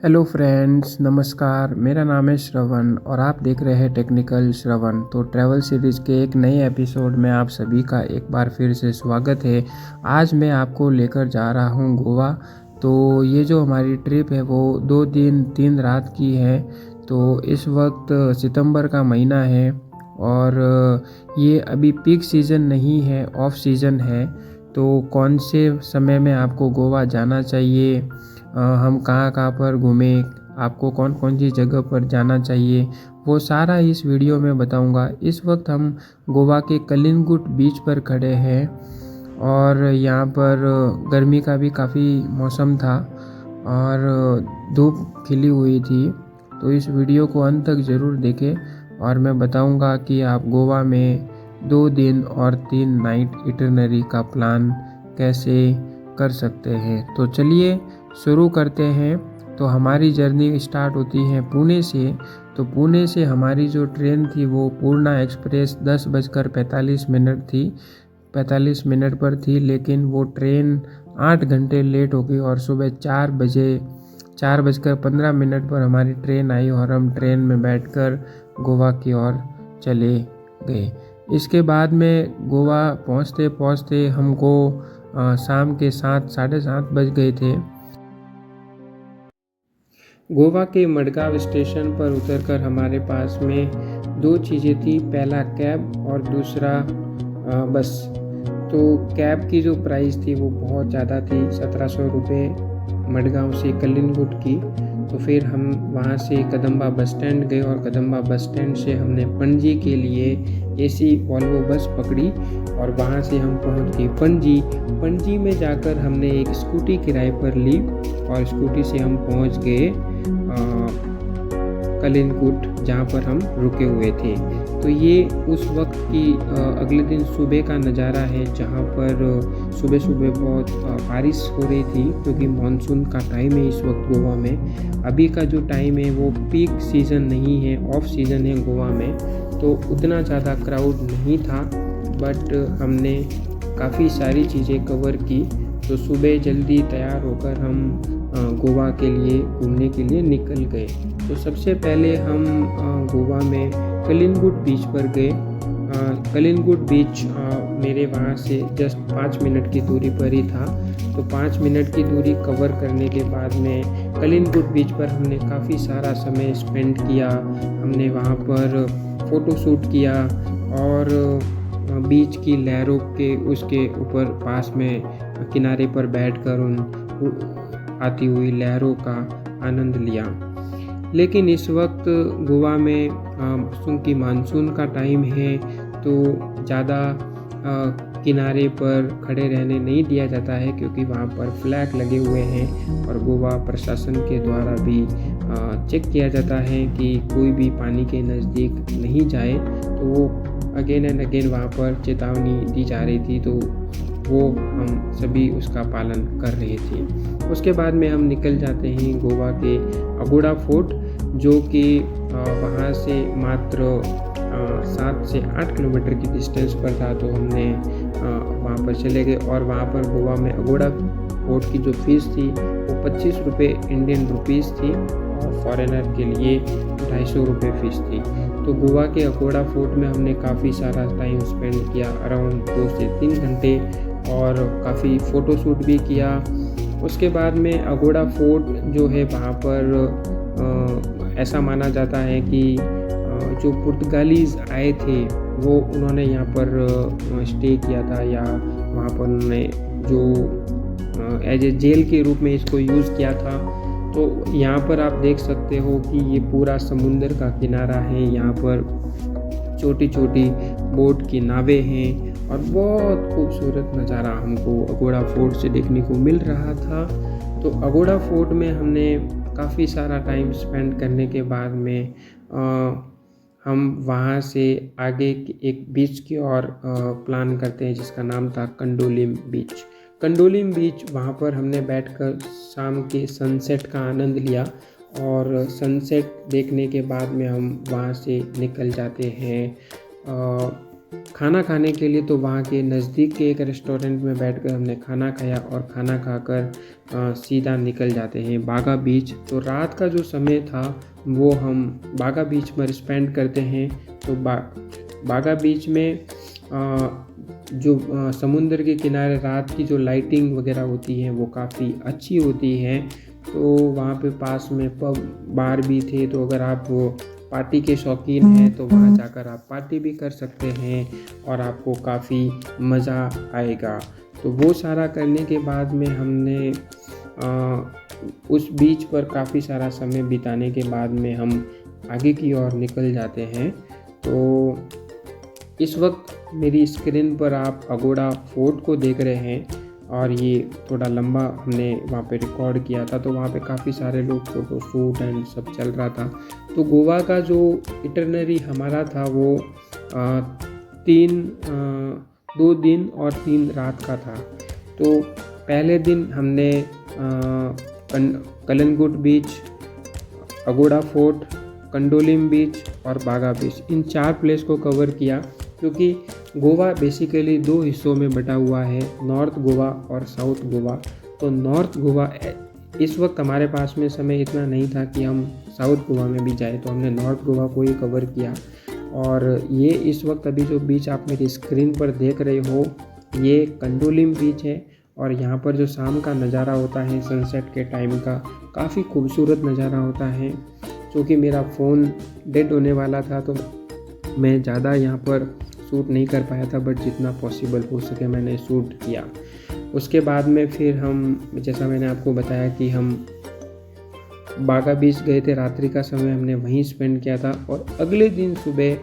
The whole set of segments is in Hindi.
हेलो फ्रेंड्स, नमस्कार। मेरा नाम है श्रवण और आप देख रहे हैं टेक्निकल श्रवण। तो ट्रैवल सीरीज़ के एक नए एपिसोड में आप सभी का एक बार फिर से स्वागत है। आज मैं आपको लेकर जा रहा हूँ गोवा। तो ये जो हमारी ट्रिप है वो 2 दिन 3 रात की है। तो इस वक्त सितंबर का महीना है और ये अभी पीक सीज़न नहीं है, ऑफ सीज़न है। तो कौन से समय में आपको गोवा जाना चाहिए, हम कहाँ कहाँ पर घूमें, आपको कौन कौन सी जगह पर जाना चाहिए, वो सारा इस वीडियो में बताऊंगा। इस वक्त हम गोवा के कलिंगुट बीच पर खड़े हैं और यहाँ पर गर्मी का भी काफ़ी मौसम था और धूप खिली हुई थी। तो इस वीडियो को अंत तक ज़रूर देखें और मैं बताऊंगा कि आप गोवा में 2 दिन और 3 नाइट इटरनरी का प्लान कैसे कर सकते हैं। तो चलिए शुरू करते हैं। तो हमारी जर्नी स्टार्ट होती है पुणे से। तो पुणे से हमारी जो ट्रेन थी वो पूर्णा एक्सप्रेस 10:45 थी, 45 मिनट पर थी, लेकिन वो ट्रेन 8 घंटे लेट हो गई और सुबह 4:15 पर हमारी ट्रेन आई और हम ट्रेन में बैठकर गोवा की ओर चले गए। इसके बाद में गोवा पहुंचते पहुंचते हमको शाम के 7 साढ़े 7 बज गए थे। गोवा के मडगांव स्टेशन पर उतरकर हमारे पास में 2 चीज़ें थी, पहला कैब और दूसरा बस। तो कैब की जो प्राइस थी वो बहुत ज़्यादा थी, 1700 रुपये मडगांव से कलिंगुट की। तो फिर हम वहाँ से कदम्बा बस स्टैंड गए और कदम्बा बस स्टैंड से हमने पणजी के लिए एसी वॉल्वो बस पकड़ी और वहाँ से हम पहुँच गए पणजी। पणजी में जाकर हमने एक स्कूटी किराए पर ली और स्कूटी से हम पहुँच गए कलिंगुट, जहाँ पर हम रुके हुए थे। तो ये उस वक्त की अगले दिन सुबह का नज़ारा है, जहाँ पर सुबह सुबह बहुत बारिश हो रही थी, क्योंकि मानसून का टाइम है इस वक्त गोवा में। अभी का जो टाइम है वो पीक सीज़न नहीं है, ऑफ सीज़न है गोवा में, तो उतना ज़्यादा क्राउड नहीं था। बट हमने काफ़ी सारी चीज़ें कवर की। तो सुबह जल्दी तैयार होकर हम गोवा के लिए घूमने के लिए निकल गए। तो सबसे पहले हम गोवा में कलिंगुट बीच पर गए। कलिंगुट बीच मेरे वहाँ से जस्ट 5 मिनट की दूरी पर ही था। तो 5 मिनट की दूरी कवर करने के बाद में कलिंगुट बीच पर हमने काफ़ी सारा समय स्पेंड किया। हमने वहाँ पर फ़ोटो शूट किया और बीच की लहरों के उसके ऊपर पास में किनारे पर बैठकर उन आती हुई लहरों का आनंद लिया। लेकिन इस वक्त गोवा में क्योंकि मानसून का टाइम है तो ज़्यादा किनारे पर खड़े रहने नहीं दिया जाता है, क्योंकि वहाँ पर फ्लैग लगे हुए हैं और गोवा प्रशासन के द्वारा भी चेक किया जाता है कि कोई भी पानी के नज़दीक नहीं जाए। तो वो अगेन एंड अगेन वहाँ पर चेतावनी दी जा रही थी, तो वो हम सभी उसका पालन कर रहे थे। उसके बाद में हम निकल जाते हैं गोवा के अगोड़ा फोर्ट, जो कि वहाँ से मात्र 7 से 8 किलोमीटर की डिस्टेंस पर था। तो हमने वहाँ पर चले गए और वहाँ पर गोवा में अगोड़ा फोर्ट की जो फीस थी वो 25 रुपये इंडियन रुपीज़ थी और फॉरेनर के लिए 250 रुपये फ़ीस थी। तो गोवा के अगोड़ा फोर्ट में हमने काफ़ी सारा टाइम स्पेंड किया, अराउंड 2 से 3 घंटे, और काफ़ी फ़ोटो शूट भी किया। उसके बाद में अगोड़ा फोर्ट जो है वहाँ पर ऐसा माना जाता है कि जो पुर्तगालीज़ आए थे वो उन्होंने यहाँ पर स्टे किया था, या वहाँ पर उन्होंने जो एज ए जेल के रूप में इसको यूज़ किया था। तो यहाँ पर आप देख सकते हो कि ये पूरा समुंदर का किनारा है, यहाँ पर छोटी छोटी बोट की नावें हैं और बहुत खूबसूरत नज़ारा हमको अगोड़ा फोर्ट से देखने को मिल रहा था। तो अगोड़ा फोर्ट में हमने काफ़ी सारा टाइम स्पेंड करने के बाद में हम वहाँ से आगे एक बीच की ओर प्लान करते हैं, जिसका नाम था कंडोलिम बीच। कंडोलिम बीच, वहाँ पर हमने बैठकर शाम के सनसेट का आनंद लिया और सनसेट देखने के बाद में हम वहाँ से निकल जाते हैं खाना खाने के लिए तो वहाँ के नज़दीक के एक रेस्टोरेंट में बैठकर हमने खाना खाया और खाना खाकर सीधा निकल जाते हैं बागा बीच। तो रात का जो समय था वो हम बागा बीच पर स्पेंड करते हैं। तो बागा बीच में समुंदर के किनारे रात की जो लाइटिंग वगैरह होती है वो काफ़ी अच्छी होती है। तो वहाँ पे पास में पब बार भी थे, तो अगर आप वो पार्टी के शौकीन हैं तो वहाँ जाकर आप पार्टी भी कर सकते हैं और आपको काफ़ी मज़ा आएगा। तो वो सारा करने के बाद में हमने उस बीच पर काफ़ी सारा समय बिताने के बाद में हम आगे की ओर निकल जाते हैं। तो इस वक्त मेरी स्क्रीन पर आप अगोड़ा फोर्ट को देख रहे हैं और ये थोड़ा लंबा हमने वहाँ पे रिकॉर्ड किया था। तो वहाँ पे काफ़ी सारे लोग फ़ोटो शूट एंड सब चल रहा था। तो गोवा का जो इटरनरी हमारा था वो 2 दिन और 3 रात का था। तो पहले दिन हमने कलंगुट बीच, अगोड़ा फोर्ट, कंडोलिम बीच और बागा बीच, इन 4 प्लेस को कवर किया, क्योंकि गोवा बेसिकली 2 हिस्सों में बटा हुआ है, नॉर्थ गोवा और साउथ गोवा। तो नॉर्थ गोवा, इस वक्त हमारे पास में समय इतना नहीं था कि हम साउथ गोवा में भी जाए, तो हमने नॉर्थ गोवा को ही कवर किया। और ये इस वक्त अभी जो बीच आप मेरी स्क्रीन पर देख रहे हो ये कंडोलिम बीच है। और यहाँ पर जो शाम का नज़ारा होता है सनसेट के टाइम का, काफ़ी खूबसूरत नज़ारा होता है। क्योंकि मेरा फ़ोन डेड होने वाला था तो मैं ज़्यादा यहाँ पर शूट नहीं कर पाया था, बट जितना पॉसिबल हो सके मैंने शूट किया। उसके बाद में फिर हम, जैसा मैंने आपको बताया कि हम बागा बीच गए थे, रात्रि का समय हमने वहीं स्पेंड किया था। और अगले दिन सुबह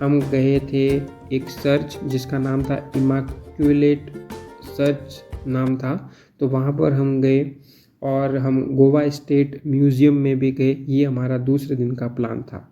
हम गए थे एक चर्च जिसका नाम था इमाक्युलेट चर्च नाम था। तो वहाँ पर हम गए और हम गोवा स्टेट म्यूज़ियम में भी गए। ये हमारा दूसरे दिन का प्लान था।